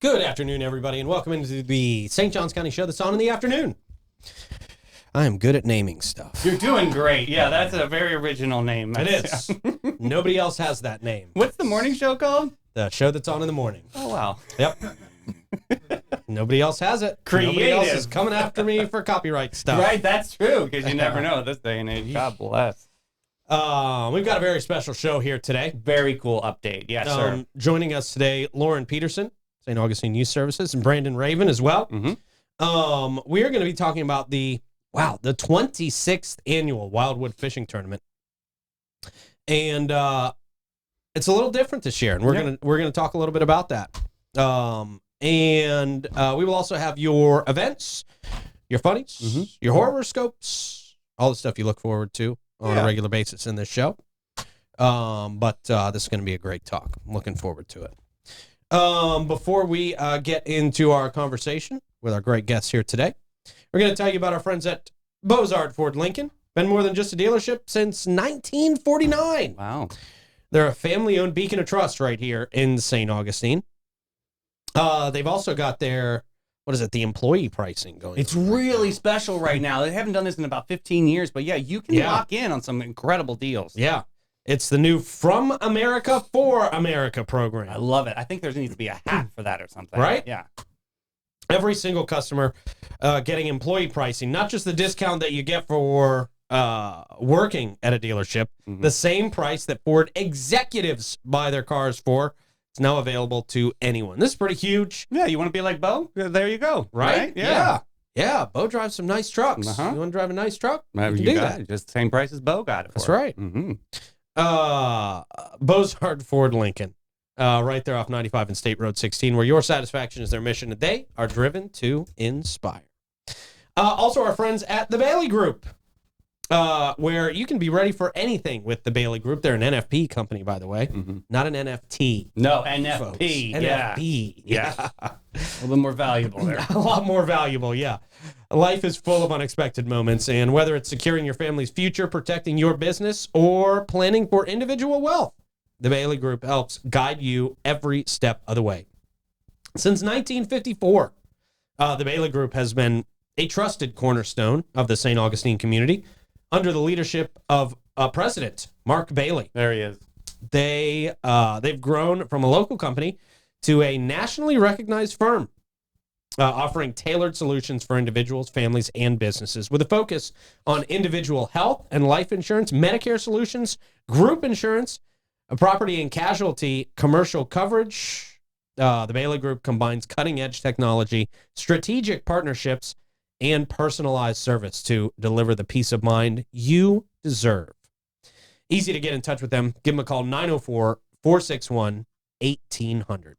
Good afternoon, everybody, and welcome into the St. Johns County show that's on in the afternoon. I am good at naming stuff. You're doing great. Yeah, that's a very original name. It is. Nobody else has that name. What's the morning show called? The show that's on in the morning. Oh, wow. Yep. Nobody else has it. Creative. Nobody else is coming after me for copyright stuff. Right, that's true, because you never know this day and age. God bless. We've got a very special show here today. Very cool update. Yes, sir. Joining us today, Lauren Peterson, St. Augustine Youth Services, and Brandon Ravan as well. Mm-hmm. We are going to be talking about the 26th annual Wildwood Fishing Tournament. And it's a little different this year, and we're gonna talk a little bit about that. And we will also have your events, your funnies, your horoscopes, all the stuff you look forward to on a regular basis in this show. But this is going to be a great talk. I'm looking forward to it. Before we get into our conversation with our great guests here today, we're going to tell you about our friends at Bozard Ford Lincoln. Been more than just a dealership since 1949. Wow. They're a family-owned beacon of trust right here in St. Augustine. They've also got their, the employee pricing going. It's really special right now. They haven't done this in about 15 years, but you can lock in on some incredible deals. Yeah. It's the new From America for America program. I love it. I think there needs to be a hat for that or something. Right? Yeah. Every single customer getting employee pricing, not just the discount that you get for working at a dealership, the same price that Ford executives buy their cars for. It's now available to anyone. This is pretty huge. Yeah, you want to be like Bo? There you go. Right? Yeah. Bo drives some nice trucks. You want to drive a nice truck? You can do that. Just the same price as Bo got it for. That's right. Bozard Ford Lincoln, right there off 95 and State Road 16, where your satisfaction is their mission. They are driven to inspire. Also, our friends at the Bailey Group, where you can be ready for anything with the Bailey Group. They're an NFP company, by the way, not an NFT. No, NFP. NFP. Yeah. A little bit more valuable there. A lot more valuable, yeah. Life is full of unexpected moments, and whether it's securing your family's future, protecting your business, or planning for individual wealth, the Bailey Group helps guide you every step of the way. Since 1954, the Bailey Group has been a trusted cornerstone of the St. Augustine community under the leadership of President Mark Bailey. There he is. They've grown from a local company to a nationally recognized firm, offering tailored solutions for individuals, families, and businesses with a focus on individual health and life insurance, Medicare solutions, group insurance, property and casualty, commercial coverage. The Bailey Group combines cutting-edge technology, strategic partnerships, and personalized service to deliver the peace of mind you deserve. Easy to get in touch with them. Give them a call, 904-461-1800.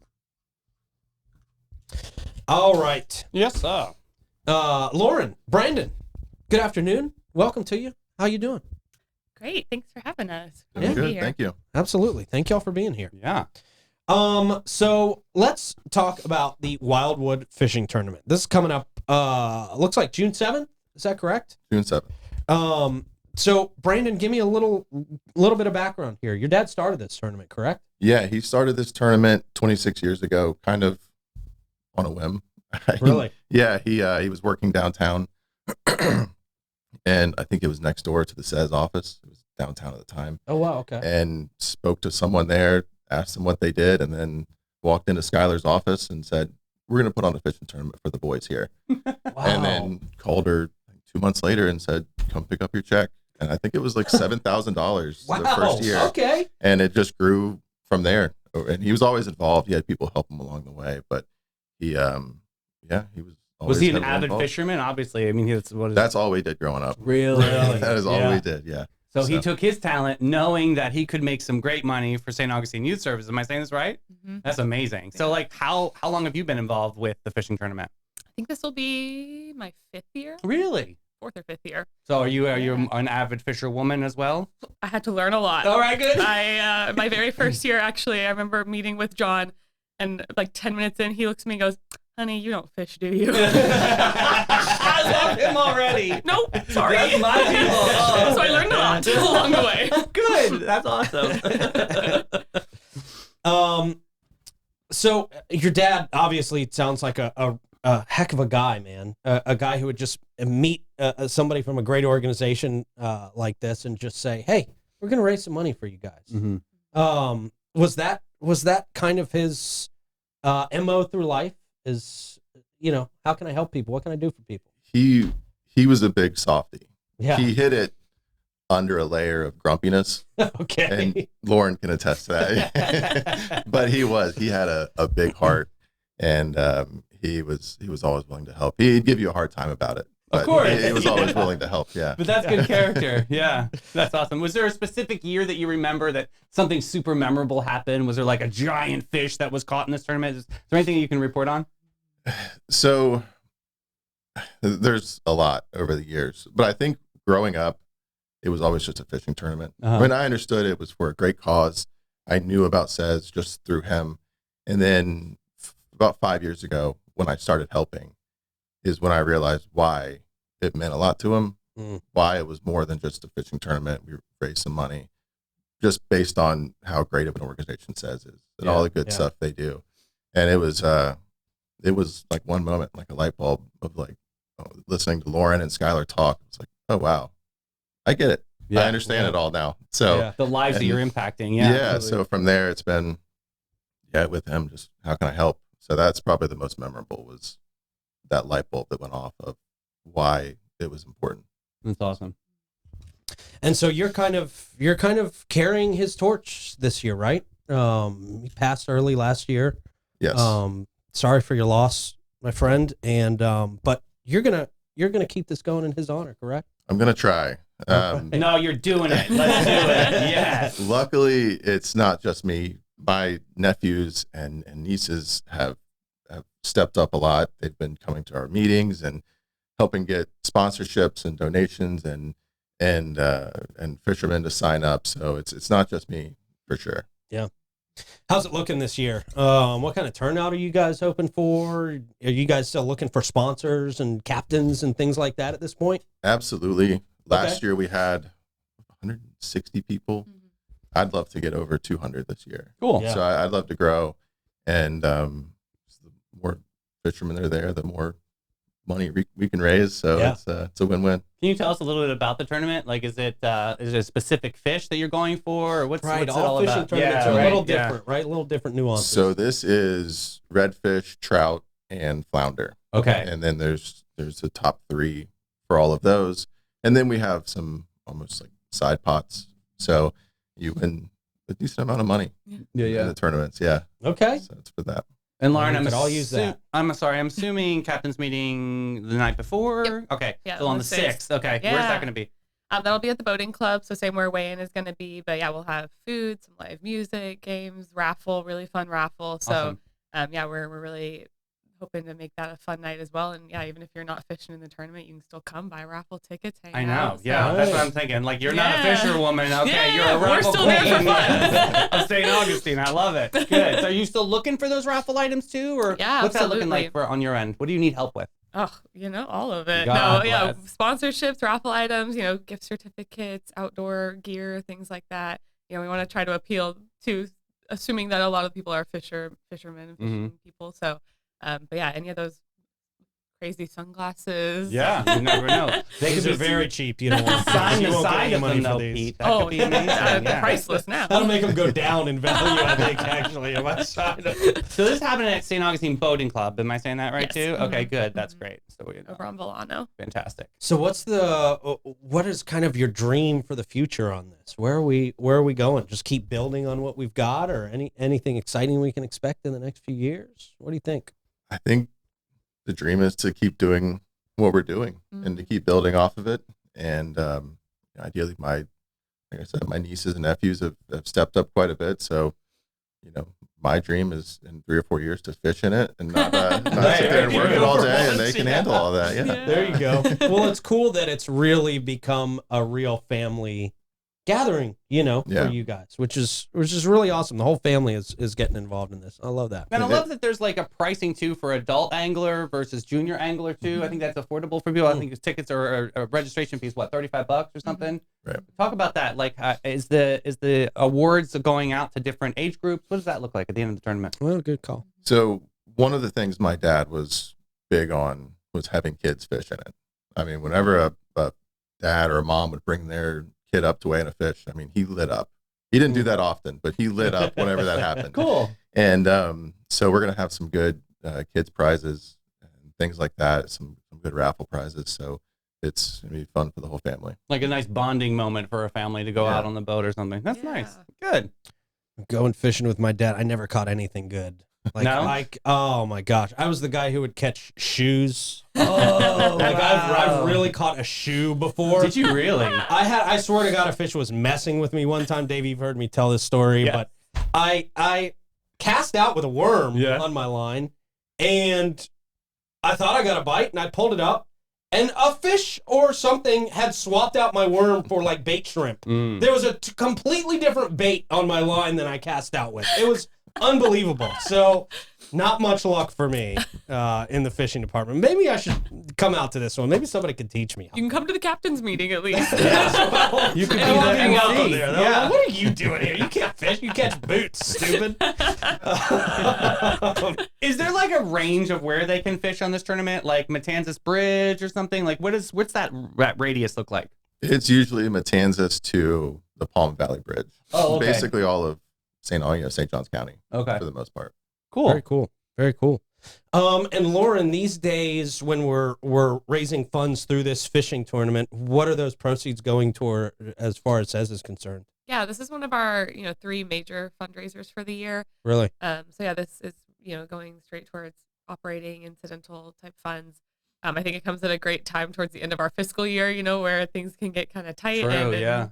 All right. Yes, sir. Lauren, Brandon, good afternoon. Welcome to you. How you doing? Great. Thanks for having us. Good. Thank you. Absolutely. Thank y'all for being here. Yeah. So let's talk about the Wildwood Fishing Tournament. This is coming up, looks like June 7th. Is that correct? June 7th. So Brandon, give me a little bit of background here. Your dad started this tournament, correct? Yeah, he started this tournament 26 years ago, kind of on a whim. Really? Yeah, he was working downtown, and I think it was next door to the SES office. It was downtown at the time. Oh, wow, okay. And spoke to someone there, asked them what they did, and then walked into Skylar's office and said, "We're going to put on a fishing tournament for the boys here." Wow. And then called her 2 months later and said, "Come pick up your check." And I think it was like $7,000 wow. the first year. Okay. And it just grew from there. And he was always involved. He had people help him along the way, but he was always Was he an heavily avid involved. fisherman? Obviously. I mean, That's all we did growing up. Really? That is all we did, yeah. So he took his talent knowing that he could make some great money for St. Augustine Youth Service. Am I saying this right? That's amazing. So, like, how long have you been involved with the fishing tournament? I think this will be my 5th year. Really? 4th or 5th year. So are you an avid fisherwoman as well? I had to learn a lot. All right, good. I my very first year, actually, I remember meeting with John, and like 10 minutes in, he looks at me and goes, "Honey, you don't fish, do you?" I love him already. Nope, sorry. That's my people. Oh, so I learned a lot along the way. Good. That's awesome. So your dad obviously sounds like a heck of a guy, man. A guy who would just meet somebody from a great organization like this and just say, "Hey, we're going to raise some money for you guys." Mm-hmm. Was that kind of his MO through life? Is, how can I help people? What can I do for people? He was a big softie. Yeah. He hid it under a layer of grumpiness. Okay. And Lauren can attest to that. But he had a big heart, and he was always willing to help. He'd give you a hard time about it. Of course. He was always willing to help. Yeah. But that's good character. Yeah. That's awesome. Was there a specific year that you remember that something super memorable happened? Was there like a giant fish that was caught in this tournament? Is there anything you can report on? So there's a lot over the years, but I think growing up, it was always just a fishing tournament. When I understood it was for a great cause, I knew about Says just through him. And then about 5 years ago, when I started helping, is when I realized why it meant a lot to him, why it was more than just a fishing tournament. We raised some money just based on how great of an organization Says is and all the good stuff they do. And it was like one moment, like a light bulb of like listening to Lauren and Skylar talk. It's like, oh, wow. I get it. I understand it all now. So the lives that you're impacting. Yeah. So from there, it's been, with him, just how can I help? So that's probably the most memorable, was that light bulb that went off of why it was important. That's awesome. And so you're kind of carrying his torch this year, right? He passed early last year. Yes. Sorry for your loss, my friend. And but you're gonna keep this going in his honor, correct? I'm gonna try. No, you're doing it. Let's do it. Yes. Luckily, it's not just me. My nephews and nieces have stepped up a lot. They've been coming to our meetings and helping get sponsorships and donations and fishermen to sign up. So it's not just me, for sure. Yeah. How's it looking this year? What kind of turnout are you guys hoping for? Are you guys still looking for sponsors and captains and things like that at this point? Absolutely. Last year we had 160 people. I'd love to get over 200 this year. Cool. So I'd love to grow. And the more fishermen that are there, the more money we can raise. So it's a win-win. Can you tell us a little bit about the tournament? Like, is it a specific fish that you're going for, or what's it all fishing about? tournaments are a little different, right? A little different nuances. So this is redfish, trout, and flounder. Okay. And then there's the top 3 for all of those. And then we have some almost like side pots. So you win a decent amount of money in the tournaments. Yeah. Okay. So it's for that. And Lauren, I'll use that. I'm assuming captain's meeting the night before. Yep. Okay. Yeah, so on the 6th. Okay. Yeah. Where's that going to be? That'll be at the boating club, so same where weigh-in is going to be. But we'll have food, some live music, games, raffle, really fun raffle. So Awesome. we're really hoping to make that a fun night as well. And even if you're not fishing in the tournament, you can still come buy raffle tickets. I know. Out, Yeah, that's what I'm thinking. Like, you're not a fisherwoman. Okay, you're a we're raffle still there for queen fun. of St. Augustine. I love it. Good. So are you still looking for those raffle items too, or what's that looking like on your end? What do you need help with? Oh, all of it. God No, bless. Sponsorships, raffle items, gift certificates, outdoor gear, things like that. We want to try to appeal to, assuming that a lot of people are fishermen and fishing people. So, any of those crazy sunglasses. Yeah, you never know. These are very cheap. You know, Sign you the won't get side any of money them, for though, these. Pete. That could be amazing. Yeah. Priceless now. That'll make them go down in value, I think, actually, on my side. So this happened at St. Augustine Boating Club. Am I saying that right Yes. too? Okay, good. That's great. So Over on Volano. fantastic. So what is kind of your dream for the future on this? Where are we going? Just keep building on what we've got, or anything exciting we can expect in the next few years? What do you think? I think the dream is to keep doing what we're doing and to keep building off of it. And ideally, like I said, my nieces and nephews have stepped up quite a bit. So, my dream is in 3 or 4 years to fish in it and not sit there and work it all day, and they can handle all that. Yeah. There you go. Well, it's cool that it's really become a real family gathering, Yeah. for you guys, which is really awesome. The whole family is getting involved in this. I love that. And I love that there's like a pricing too for adult angler versus junior angler too. I think that's affordable for people. I think tickets are a registration fees, what, $35 or something? Right. Talk about that. Like, is the awards going out to different age groups? What does that look like at the end of the tournament? Well, good call. So one of the things my dad was big on was having kids fish in it. I mean, whenever a dad or a mom would bring their kid up to weigh in a fish, I mean, he lit up. He didn't do that often, but he lit up whenever that happened. Cool. And so we're going to have some good kids prizes and things like that, some good raffle prizes. So it's going to be fun for the whole family. Like a nice bonding moment for a family to go out on the boat or something. That's nice. Good. Going fishing with my dad, I never caught anything good. Like, oh my gosh, I was the guy who would catch shoes. Oh, like I've really caught a shoe before. Did you really? I swear to God, a fish was messing with me one time. Dave, you've heard me tell this story, but I cast out with a worm on my line, and I thought I got a bite, and I pulled it up, and a fish or something had swapped out my worm for like bait shrimp. There was a completely different bait on my line than I cast out with. It was unbelievable. So not much luck for me in the fishing department. Maybe I should come out to this one. Maybe somebody could teach me. You can come to the captain's meeting at least. You could be hang out there. Yeah. What are you doing here? You can't fish. You catch boots, stupid. Is there like a range of where they can fish on this tournament? Like Matanzas Bridge or something? Like what's that radius look like? It's usually Matanzas to the Palm Valley Bridge. Oh, okay. Basically all of St. Johns County. Okay. For the most part. Cool. Very cool. Very cool. And Lauren, these days when we're raising funds through this fishing tournament, what are those proceeds going toward as far as SES is concerned? Yeah, this is one of our 3 major fundraisers for the year. Really? So yeah, this is going straight towards operating incidental type funds. I think it comes at a great time towards the end of our fiscal year, where things can get kind of tight. True, and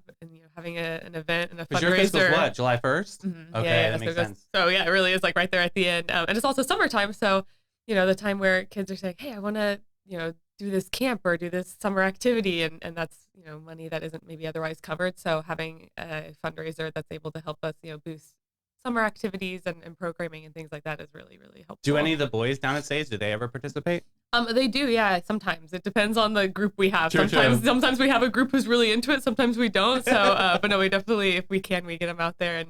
having an event and a fundraiser. Your fiscal's what, July 1st? Mm-hmm. Okay, that makes sense. So yeah, it really is like right there at the end. And it's also summertime, so the time where kids are saying, "Hey, I want to do this camp or do this summer activity," and that's money that isn't maybe otherwise covered. So having a fundraiser that's able to help us boost summer activities and programming and things like that is really, really helpful. Do any of the boys down at SAGE, do they ever participate? They do, yeah. Sometimes it depends on the group we have. True. Sometimes we have a group who's really into it. Sometimes we don't. So, but no, we definitely, if we can, we get them out there.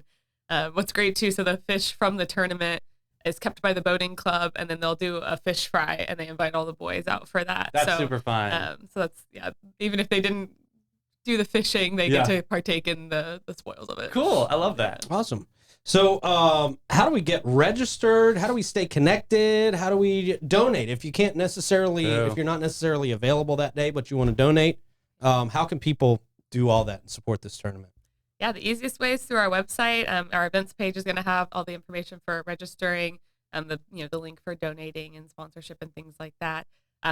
And what's great too, so the fish from the tournament is kept by the boating club, and then they'll do a fish fry, and they invite all the boys out for that. That's super fun. So that's even if they didn't do the fishing, they get to partake in the spoils of it. Cool, I love that. Awesome. So how do we get registered? How do we stay connected? How do we donate? If you can't necessarily, if you're not necessarily available that day, but you want to donate, how can people do all that and support this tournament? Yeah, the easiest way is through our website. Our events page is going to have all the information for registering, the link for donating and sponsorship and things like that.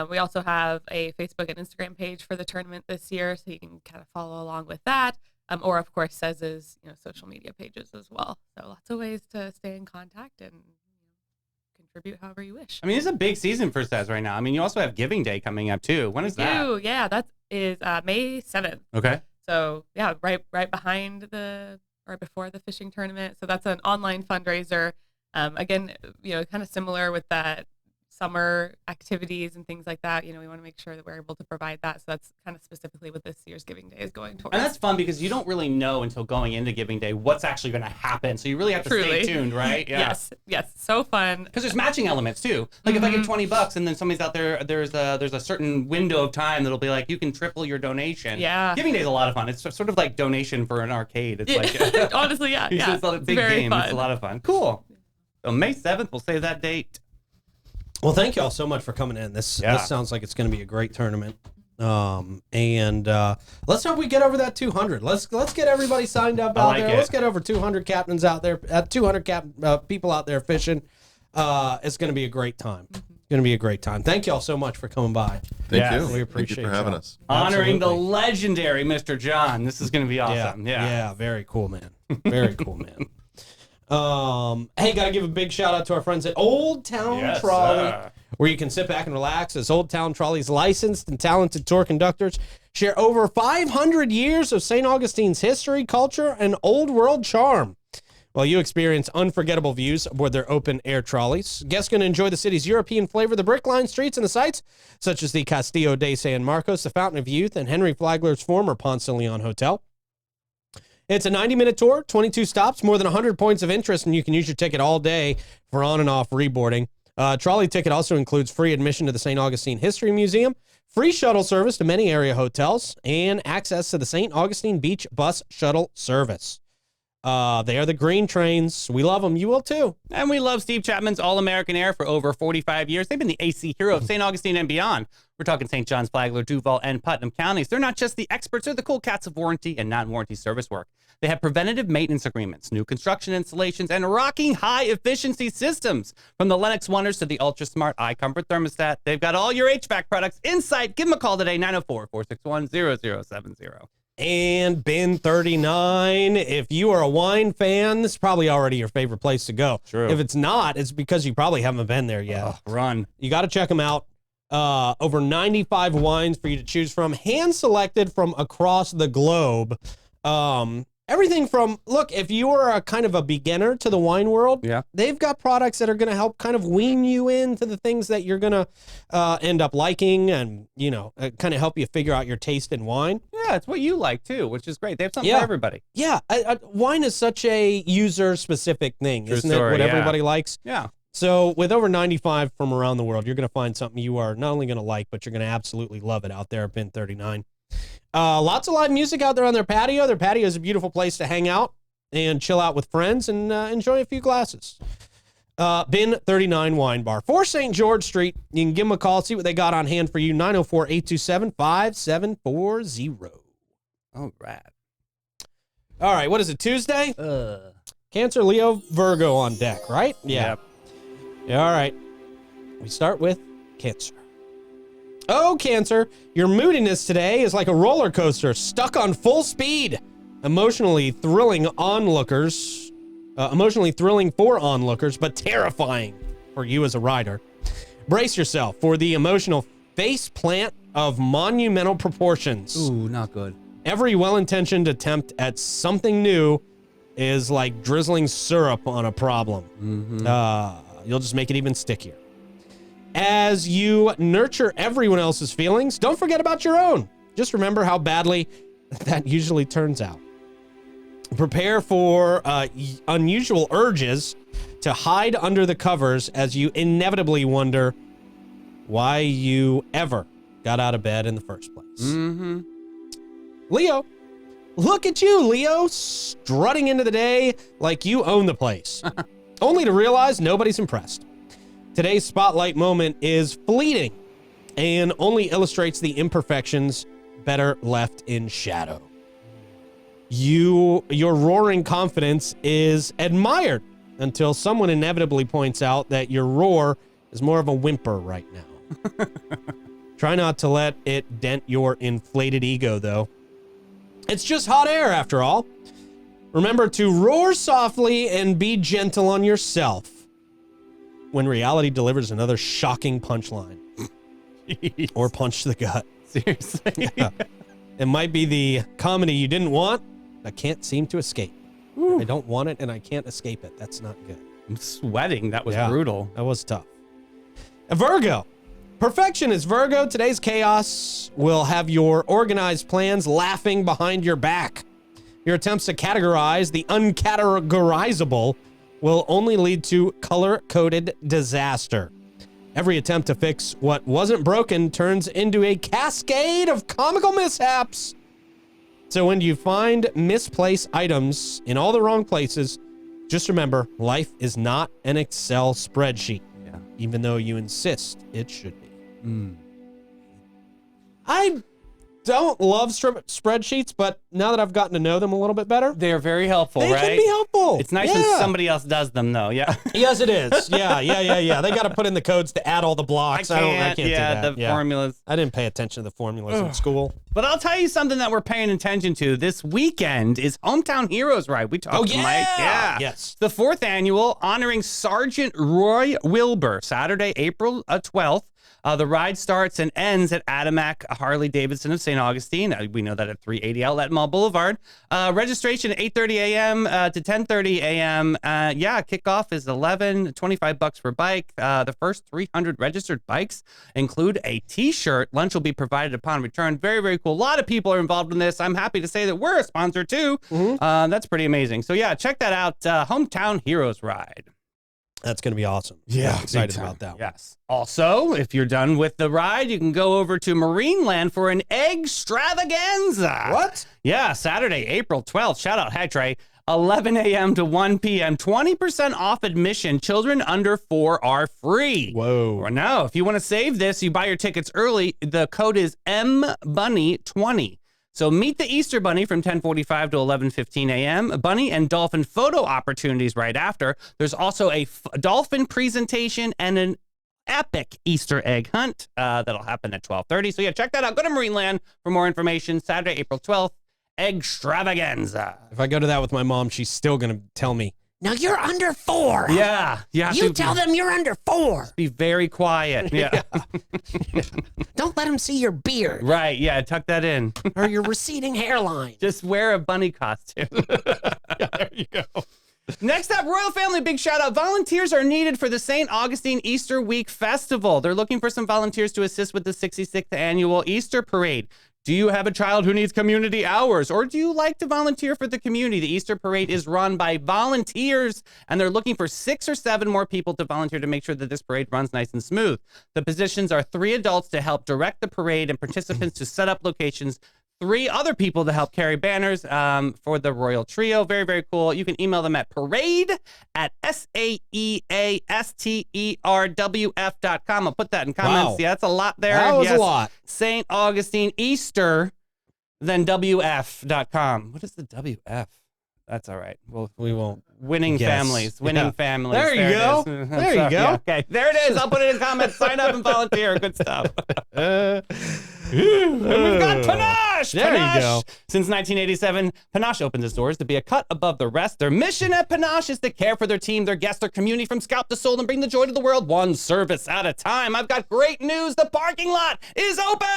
We also have a Facebook and Instagram page for the tournament this year, so you can kind of follow along with that. Or of course, SES's social media pages as well. So lots of ways to stay in contact and contribute however you wish. I mean, it's a big season for SES right now. I mean, you also have Giving Day coming up too. When is that? Yeah, that is May 7th. Okay. So yeah, right before the fishing tournament. So that's an online fundraiser. Again, kind of similar with that summer activities and things like that. We want to make sure that we're able to provide that. So that's kind of specifically what this year's Giving Day is going towards. And that's fun because you don't really know until going into Giving Day what's actually going to happen. So you really have to stay tuned, right? Yeah. Yes. So fun. Because there's matching elements too. Like if I get $20 and then somebody's out there, there's a certain window of time that'll be like, you can triple your donation. Yeah. Giving Day is a lot of fun. It's sort of like donation for an arcade. It's like, honestly, yeah. It's a big game. Fun. It's a lot of fun. Cool. So May 7th, we'll save that date. Well, thank you all so much for coming in. This sounds like it's going to be a great tournament. And let's hope we get over that 200. Let's get everybody signed up out there. Let's get over 200 captains out there, 200 people out there fishing. It's going to be a great time. It's going to be a great time. Thank you all so much for coming by. Thank you. We appreciate Thank you for having us. Honoring the legendary Mr. John. This is going to be awesome. Yeah. Very cool, man. Very cool, man. Hey, gotta give a big shout out to our friends at Old Town Trolley, where you can sit back and relax as Old Town Trolley's licensed and talented tour conductors share over 500 years of St. Augustine's history, culture, and old world charm. While you experience unforgettable views aboard their open-air trolleys, guests can enjoy the city's European flavor, the brick-lined streets and the sights, such as the Castillo de San Marcos, the Fountain of Youth, and Henry Flagler's former Ponce de Leon Hotel. It's a 90-minute tour, 22 stops, more than 100 points of interest, and you can use your ticket all day for on and off reboarding. Trolley ticket also includes free admission to the St. Augustine History Museum, free shuttle service to many area hotels, and access to the St. Augustine Beach Bus Shuttle Service. They are the green trains. We love them. You will too. And we love Steve Chapman's All-American Air for over 45 years. They've been the AC hero of St. Augustine and beyond. We're talking St. John's, Flagler, Duval, and Putnam counties. They're not just the experts, they're the cool cats of warranty and non-warranty service work. They have preventative maintenance agreements, new construction installations, and rocking high-efficiency systems. From the Lennox Wonders to the ultra-smart iComfort thermostat, they've got all your HVAC products in sight. Give them a call today, 904-461-0070. And Bin 39. If you are a wine fan, this is probably already your favorite place to go. True. If it's not, it's because you probably haven't been there yet. Run. You got to check them out. Over 95 wines for you to choose from, hand-selected from across the globe. Everything from, look, if you are a kind of a beginner to the wine world, they've got products that are going to help kind of wean you into the things that you're going to end up liking and, you know, kind of help you figure out your taste in wine. Yeah, it's what you like, too, which is great. They have something for everybody. Yeah, wine is such a user-specific thing, isn't it? What everybody likes. Yeah. So with over 95 from around the world, you're going to find something you are not only going to like, but you're going to absolutely love it out there at Bin 39. Lots of live music out there on their patio. Their patio is a beautiful place to hang out and chill out with friends and enjoy a few glasses. Bin 39 Wine Bar, 4 St. George Street. You can give them a call, see what they got on hand for you, 904-827-5740. All right. All right, what is it, Tuesday? Cancer, Leo, Virgo on deck, right? Yep. Yeah, all right. We start with Cancer. Oh, Cancer, your moodiness today is like a roller coaster stuck on full speed. Emotionally thrilling for onlookers, but terrifying for you as a rider. Brace yourself for the emotional face plant of monumental proportions. Ooh, not good. Every well-intentioned attempt at something new is like drizzling syrup on a problem. You'll just make it even stickier. As you nurture everyone else's feelings, don't forget about your own. Just remember how badly that usually turns out. Prepare for unusual urges to hide under the covers as you inevitably wonder why you ever got out of bed in the first place. Leo, look at you, Leo, strutting into the day like you own the place, only to realize nobody's impressed. Today's spotlight moment is fleeting and only illustrates the imperfections better left in shadow. Your roaring confidence is admired until someone inevitably points out that your roar is more of a whimper right now. Try not to let it dent your inflated ego, though. It's just hot air, after all. Remember to roar softly and be gentle on yourself when reality delivers another shocking punchline. Or punch to the gut. Seriously. Yeah. It might be the comedy you didn't want, but can't seem to escape. I don't want it and I can't escape it. That's not good. I'm sweating. That was brutal. That was tough. A Virgo. Perfection is Virgo. Today's chaos will have your organized plans laughing behind your back. Your attempts to categorize the uncategorizable will only lead to color-coded disaster. Every attempt to fix what wasn't broken turns into a cascade of comical mishaps. So when you find misplaced items in all the wrong places, just remember, life is not an Excel spreadsheet, even though you insist it should be. I don't love spreadsheets, but now that I've gotten to know them a little bit better, They're very helpful, they right? can be helpful. It's nice when somebody else does them, though. Yeah. Yes, it is. Yeah. They got to put in the codes to add all the blocks. I can't do that. The formulas. I didn't pay attention to the formulas in school. But I'll tell you something that we're paying attention to. This weekend is Hometown Heroes Ride. We talked to Mike. Yeah. Yes. The 4th annual, honoring Sergeant Roy Wilbur, Saturday, April 12th. The ride starts and ends at Adamak Harley-Davidson of St. Augustine. We know that at 380 Outlet Mall Boulevard. Registration at 8:30 a.m. To 10:30 a.m. Kickoff is $25 per bike. The first 300 registered bikes include a T-shirt. Lunch will be provided upon return. Very, very cool. A lot of people are involved in this. I'm happy to say that we're a sponsor too. That's pretty amazing. So yeah, check that out. Hometown Heroes Ride. That's going to be awesome. Yeah, I'm excited about that one. Yes. Also, if you're done with the ride, you can go over to Marineland for an egg extravaganza. What? Yeah, Saturday, April 12th. Shout out, hi Trey. 11 a.m. to 1 p.m. 20% off admission. Children under 4 are free. Whoa. Now, if you want to save this, you buy your tickets early. The code is MBunny20. So meet the Easter Bunny from 10:45 to 11:15 a.m. Bunny and dolphin photo opportunities right after. There's also a dolphin presentation and an epic Easter egg hunt that'll happen at 12:30. So yeah, check that out. Go to Marineland for more information. Saturday, April 12th, extravaganza. If I go to that with my mom, she's still going to tell me, "Now you're under 4. Yeah. You tell them you're under 4. Be very quiet. Yeah. Don't let them see your beard Right. Yeah. Tuck that in. or your receding hairline." Just wear a bunny costume. There you go. Next up, Royal Family, big shout out. Volunteers are needed for the St. Augustine Easter Week Festival. They're looking for some volunteers to assist with the 66th annual Easter Parade. Do you have a child who needs community hours, or do you like to volunteer for the community? The Easter Parade is run by volunteers, and they're looking for 6 or 7 more people to volunteer to make sure that this parade runs nice and smooth. The positions are 3 adults to help direct the parade and participants to set up locations, 3 other people to help carry banners for the Royal Trio. Very, very cool. You can email them at parade@SAEASTERWF.com. I'll put that in comments. Wow. Yeah, that's a lot there. That was a lot. St. Augustine Easter, then WF.com. What is the WF? That's all right. Well, We won't. winning Yes. families. Winning Yeah. families. There you go. it is. There you go. Yeah, okay, there it is. I'll put it in comments. Sign up and volunteer. Good stuff. And we've got Panache. There you Panache. go. Since 1987, Panache opens its doors to be a cut above the rest. Their mission at Panache is to care for their team, their guests, their community from scalp to soul and bring the joy to the world one service at a time. I've got great news. The parking lot is open.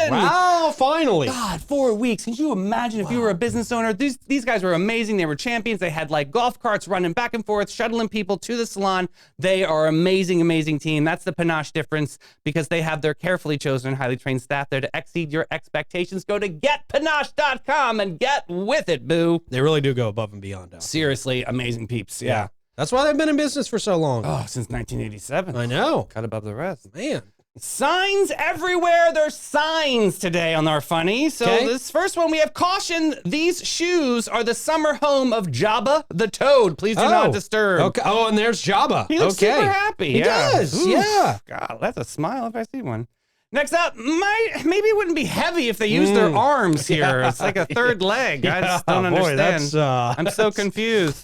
Wow, finally. God, 4 weeks. Can you imagine if you were a business owner? These guys were amazing. They were champions. They had like golf carts running back and forth, shuttling people to the salon. They are amazing, amazing team. That's the Panache difference because they have their carefully chosen, highly trained staff there to exceed your expectations. Go to getpanache.com and get with it, boo. They really do go above and beyond. Out. Seriously, amazing peeps. Yeah. That's why they've been in business for so long. Oh, since 1987. I know. Cut above the rest. Man. Signs everywhere. There's signs today on our funny. So Okay. this first one, we have caution. These shoes are the summer home of Jabba the Toad. Please do not disturb. Okay. Oh, and there's Jabba. He looks super happy. He does. Ooh. Yeah. God, that's a smile if I see one. Next up, maybe it wouldn't be heavy if they used their arms here. It's like a third leg. I just don't understand. That's, I'm so confused.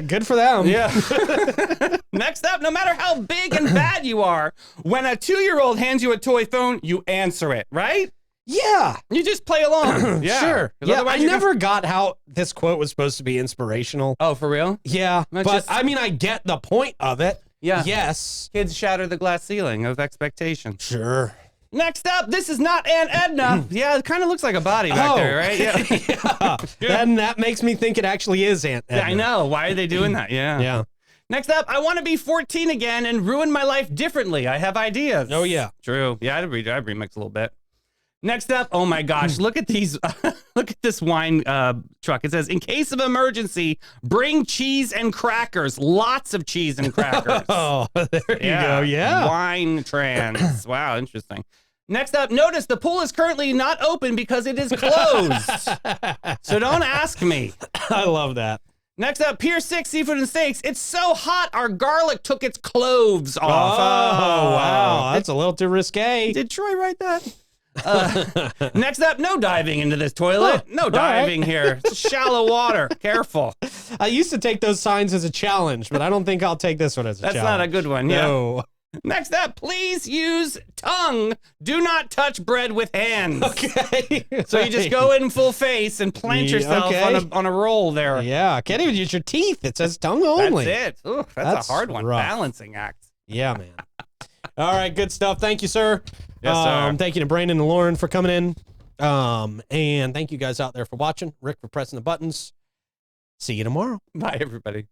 good for them. Yeah. Next up, no matter how big and bad you are, when a 2-year-old hands you a toy phone, you answer it, right? Yeah. You just play along. Yeah. Sure. 'Cause Yeah, otherwise I you're never got how this quote was supposed to be inspirational. Oh, for real? Yeah, Not but just- I mean, I get the point of it. Yeah. Yes. Kids shatter the glass ceiling of expectation. Sure. Next up, this is not Aunt Edna. Yeah, it kind of looks like a body back there, right? Yeah. Then that makes me think it actually is Aunt Edna. I know. Why are they doing that? Yeah. Yeah. Next up, I want to be 14 again and ruin my life differently. I have ideas. Oh, yeah. True. Yeah, I'd remix a little bit. Next up, oh my gosh, look at these. Look at this wine truck. It says, in case of emergency, bring cheese and crackers. Lots of cheese and crackers. Oh, there you go. Yeah. Wine trans. Wow, interesting. Next up, notice the pool is currently not open because it is closed. So don't ask me. I love that. Next up, Pier 6 Seafood and Steaks. It's so hot, our garlic took its cloves off. Oh, wow. That's a little too risque. Did Troy write that? Next up, no diving into this toilet. No diving here. It's shallow water. Careful. I used to take those signs as a challenge, but I don't think I'll take this one as a That's challenge. not a good one. Yeah. No. Next up, please use tongue. Do not touch bread with hands. Okay. So you just go in full face and plant yourself on a roll there. Yeah. Can't even use your teeth. It says tongue only. That's it. Ooh, that's a hard one. rough. Balancing act. Yeah, man. All right. Good stuff. Thank you, sir. Yes, sir. Thank you to Brandon and Lauren for coming in. And thank you guys out there for watching. Rick for pressing the buttons. See you tomorrow. Bye, everybody.